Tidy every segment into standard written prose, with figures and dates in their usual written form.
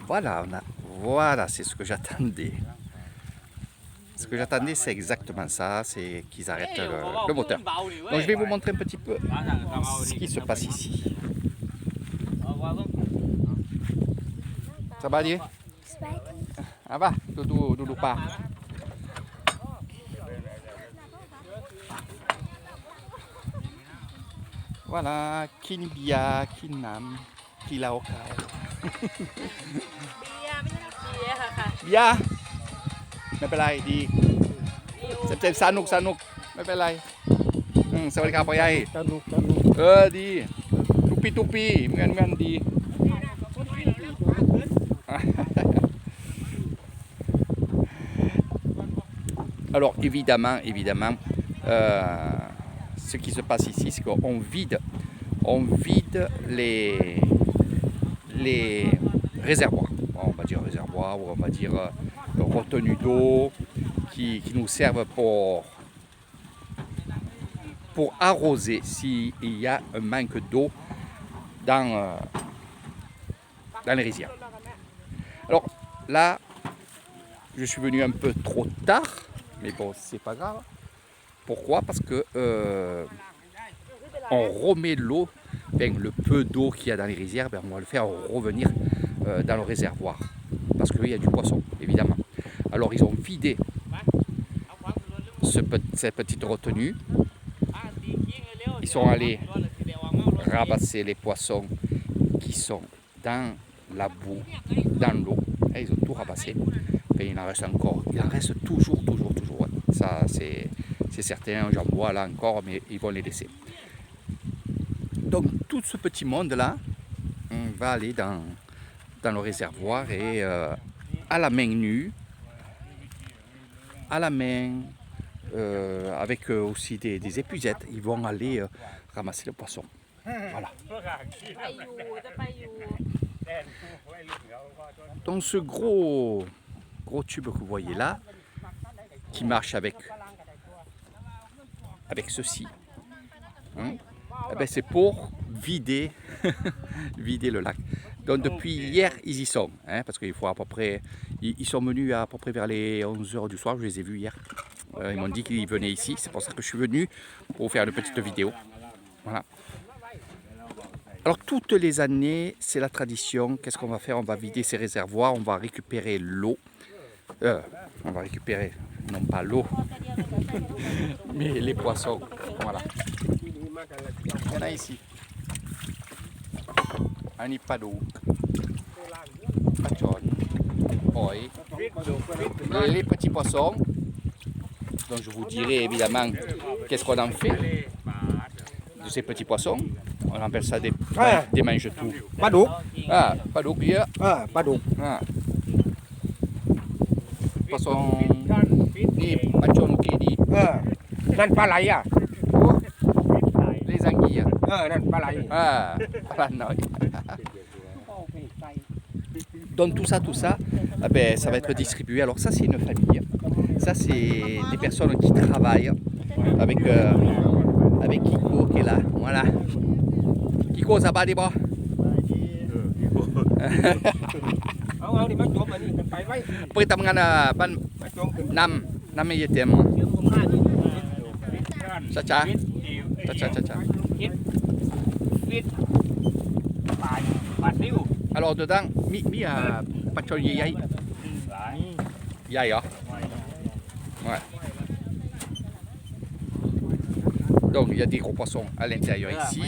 Voilà, voilà, c'est ce que j'attendais. Ce que j'attendais, c'est exactement ça, c'est qu'ils arrêtent le moteur. Donc je vais vous montrer un petit peu ce qui se passe ici. Ça va dire? Ah va, Doudou pas. Voilà, Kinibia, Kinam, Kilaoka. Bia ไม่เป็นไรดีเจ็บสนุกไม่เป็นไรสวัสดีครับพ่อใหญ่สนุกดีทุกปีเหมือนดี Alors évidemment ce qui se passe ici, c'est qu'on vide les réservoirs. On va dire réservoirs ou on va dire retenues d'eau qui nous servent pour arroser s'il y a un manque d'eau dans les rizières. Alors là, je suis venu un peu trop tard, mais bon, c'est pas grave. Pourquoi? Parce que on remet l'eau, le peu d'eau qu'il y a dans les rizières, on va le faire revenir dans le réservoir. Parce qu'il y a du poisson, évidemment. Alors ils ont vidé cette petite retenue. Ils sont allés ramasser les poissons qui sont dans la boue, dans l'eau. Et ils ont tout ramassé. Et il en reste encore. Il en reste toujours. Ça, c'est certain, j'en vois là encore, mais ils vont les laisser. Donc tout ce petit monde-là, on va aller dans le réservoir et à la main nue, avec aussi des épuisettes, ils vont aller ramasser le poisson. Voilà. Donc ce gros tube que vous voyez là, qui marche avec ceci, hein, eh ben c'est pour vider le lac. Donc depuis hier ils y sont, hein, parce qu'il faut à peu près, ils sont venus à peu près vers les 11h du soir, je les ai vus hier. Ils m'ont dit qu'ils venaient ici, c'est pour ça que je suis venu pour faire une petite vidéo. Voilà. Alors toutes les années, c'est la tradition. Qu'est-ce qu'on va faire? On va vider ces réservoirs, on va récupérer l'eau. On va récupérer, non pas l'eau, mais les poissons. Voilà. Il y en a ici. Anipadou, pachon, les petits poissons. Donc je vous dirai évidemment qu'est-ce qu'on en fait de ces petits poissons. On appelle ça des mange-tout. Padouk. Ah, padouk dia. Ah, padouk. Ah. Poisson ni pachon qui dit. นั่นปลาไหลอ่ะ Les anguilles. นั่นปลาไหล Ah, pas non. Donc tout ça, ah ben, ça va être distribué. Alors ça c'est une famille. Ça c'est des personnes qui travaillent avec Kiko qui est là. Voilà. Kiko, ça va des bras? เอาดิมาจบอันนี้ไปไว้ ไปทำงานบ้าน มาจบขึ้น น้ำไม่เต็มช้าAlors dedans, mi pachon yai. Yai, hein? Ouais. Donc il y a des gros poissons à l'intérieur ici.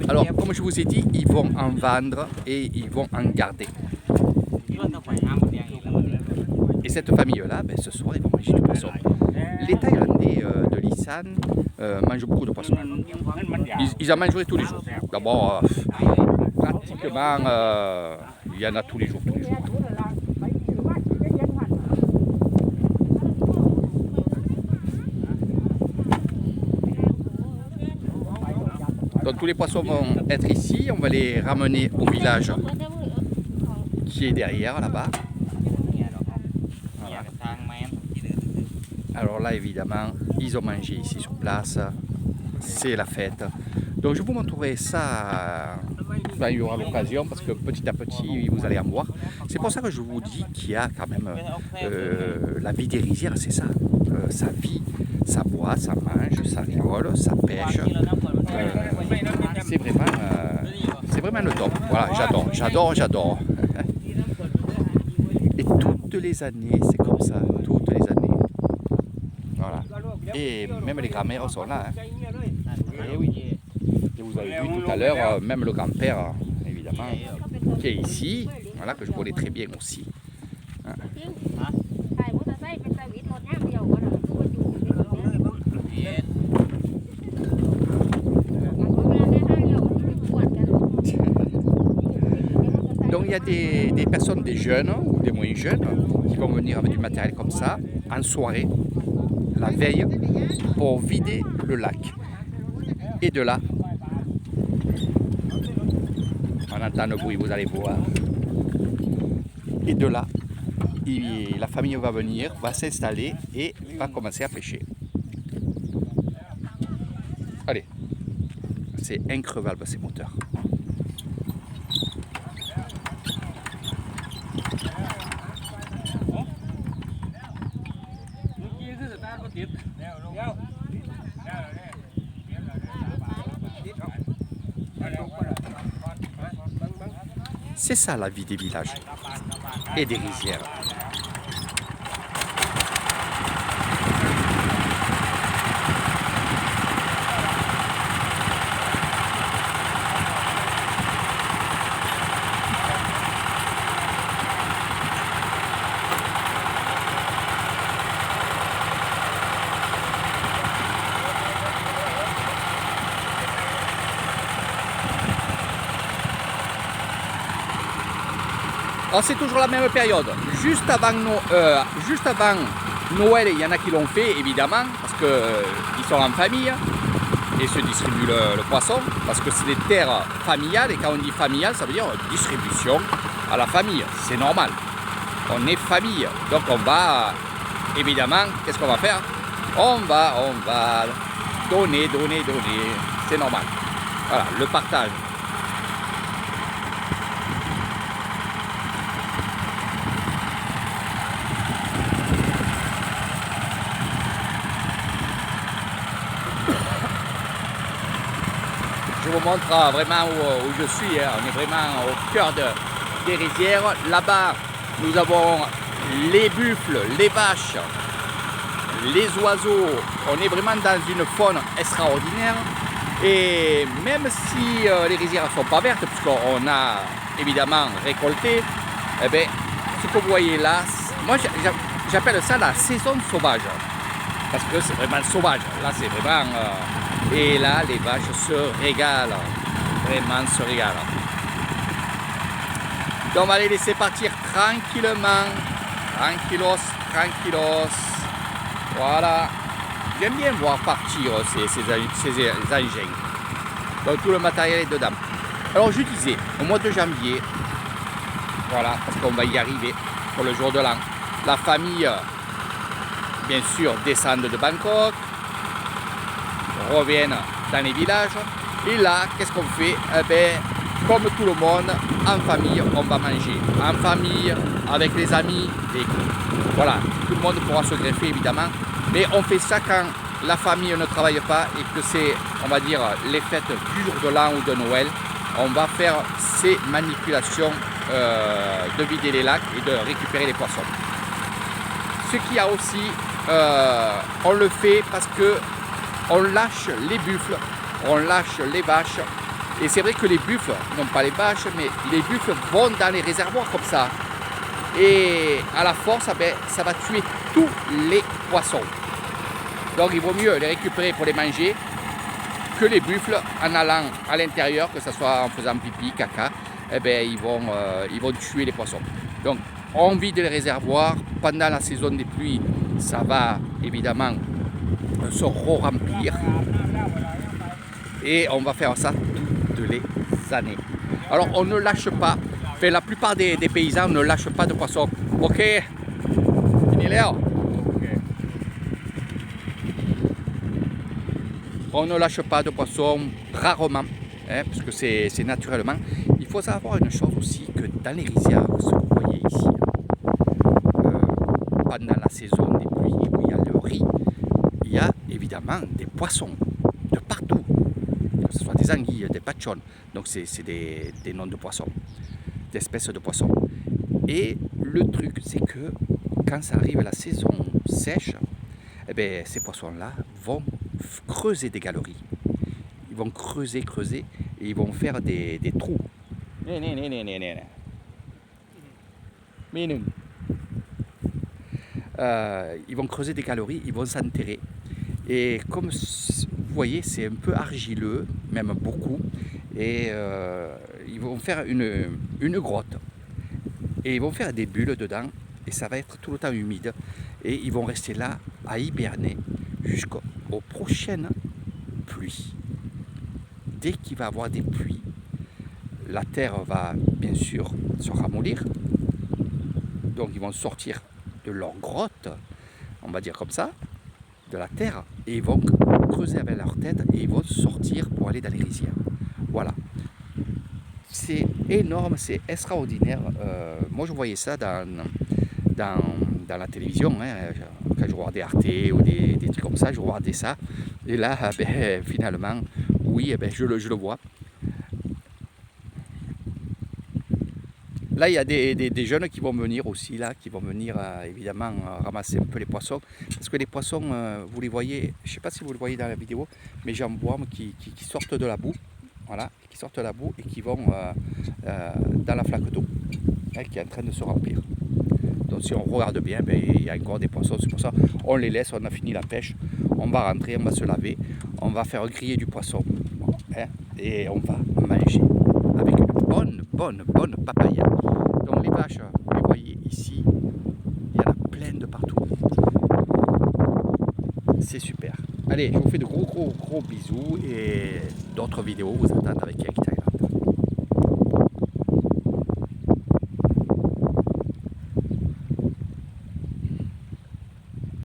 Alors comme je vous ai dit, ils vont en vendre et ils vont en garder. Et cette famille-là, ben, ce soir, ils vont manger du poisson. Les Thaïlandais de l'Isan mangent beaucoup de poissons. Ils en mangeraient tous les jours. D'abord, pratiquement, il y en a tous les jours. Donc tous les poissons vont être ici. On va les ramener au village qui est derrière, là-bas. Voilà. Alors là, évidemment, ils ont mangé ici sur place. c'est la fête. Donc je vous montrerai ça quand il y aura l'occasion, parce que petit à petit vous allez en voir. C'est pour ça que je vous dis qu'il y a quand même la vie des rizières, c'est ça. Ça vit, ça boit, ça mange, ça rigole, ça pêche. C'est vraiment le top. Voilà, j'adore. Et toutes les années, c'est comme ça, toutes les années. Voilà. Et même les grands-mères sont là. Hein. Et oui. Et vous avez vu tout à l'heure, même le grand-père, évidemment, qui est ici, voilà, que je connais très bien aussi. Hein. Donc il y a des personnes, des jeunes ou des moins jeunes, qui vont venir avec du matériel comme ça, en soirée, la veille, pour vider le lac. Et de là, on entend le bruit, vous allez voir. Et de là, la famille va venir, va s'installer et va commencer à pêcher. Allez, c'est increvable ces moteurs. C'est ça la vie des villages et des rizières. Alors c'est toujours la même période. Juste avant Noël, il y en a qui l'ont fait évidemment parce qu'ils sont en famille et se distribuent le poisson parce que c'est des terres familiales et quand on dit familiale, ça veut dire distribution à la famille. C'est normal. On est famille, donc on va évidemment, qu'est-ce qu'on va faire? On va donner. C'est normal. Voilà, le partage. Je vous montre vraiment où je suis. Hein. On est vraiment au cœur des rizières. Là-bas, nous avons les buffles, les vaches, les oiseaux. On est vraiment dans une faune extraordinaire. Et même si les rizières ne sont pas vertes, puisqu'on a évidemment récolté, eh bien, ce que vous voyez là, moi j'appelle ça la saison sauvage. Parce que c'est vraiment sauvage. Là, c'est vraiment... et là, les vaches se régalent. Vraiment se régalent. Donc, on va les laisser partir tranquillement. Tranquillos. Voilà. J'aime bien voir partir ces engins. Donc, tout le matériel est dedans. Alors, je disais, au mois de janvier, voilà, parce qu'on va y arriver pour le jour de l'an, la famille... bien sûr, descendent de Bangkok, reviennent dans les villages. Et là, qu'est-ce qu'on fait? Eh bien, comme tout le monde, en famille, on va manger. En famille, avec les amis. Voilà, tout le monde pourra se greffer, évidemment. Mais on fait ça quand la famille ne travaille pas et que c'est, on va dire, les fêtes du jour de l'an ou de Noël. On va faire ces manipulations de vider les lacs et de récupérer les poissons. Ce qu'il y a aussi, on le fait parce que on lâche les buffles, on lâche les vaches. Et c'est vrai que les buffles, non pas les vaches, mais les buffles vont dans les réservoirs comme ça. Et à la force, ben, ça va tuer tous les poissons. Donc il vaut mieux les récupérer pour les manger que les buffles en allant à l'intérieur, que ce soit en faisant pipi, caca, eh ben, ils vont tuer les poissons. Donc on vide les réservoirs. Pendant la saison des pluies, ça va évidemment se remplir. Et on va faire ça toutes les années. Alors on ne lâche pas. Enfin, la plupart des paysans ne lâchent pas de poissons. Ok, fini Léo. On ne lâche pas de poissons, rarement, hein, parce que c'est naturellement. Il faut savoir une chose aussi, que dans les rizières, ce que vous voyez ici, pendant la saison des pluies où il y a le riz, il y a évidemment des poissons de partout, que ce soit des anguilles, des patchons, donc c'est des noms de poissons, d'espèces de poissons. Et le truc, c'est que quand ça arrive à la saison sèche, eh bien, ces poissons-là vont creuser des galeries. Ils vont creuser et ils vont faire des trous. Ils vont creuser des galeries, ils vont s'enterrer. Et comme vous voyez, c'est un peu argileux, même beaucoup. Et ils vont faire une grotte. Et ils vont faire des bulles dedans. Et ça va être tout le temps humide. Et ils vont rester là à hiberner jusqu'aux prochaines pluies. Dès qu'il va y avoir des pluies, la terre va bien sûr se ramollir. Donc ils vont sortir de leur grotte, on va dire comme ça, de la terre, et ils vont creuser avec leur tête et ils vont sortir pour aller dans les rizières. Voilà. C'est énorme, c'est extraordinaire. Moi je voyais ça dans la télévision, hein, quand je regardais Arte ou des trucs comme ça, je regardais ça. Et là, ben, finalement, oui, ben, je le vois. Là, il y a des jeunes qui vont venir aussi, là, qui vont venir évidemment ramasser un peu les poissons. Parce que les poissons, vous les voyez, je ne sais pas si vous le voyez dans la vidéo, mais j'en vois qui sortent de la boue, voilà, qui sortent de la boue et qui vont dans la flaque d'eau, hein, qui est en train de se remplir. Donc si on regarde bien, ben, il y a encore des poissons, c'est pour ça on les laisse, on a fini la pêche, on va rentrer, on va se laver, on va faire griller du poisson, hein, et on va manger avec une bonne papaya. Donc les vaches, vous les voyez ici, il y en a plein de partout. C'est super. Allez, je vous fais de gros bisous et d'autres vidéos vous attendent avec Eric Thailand.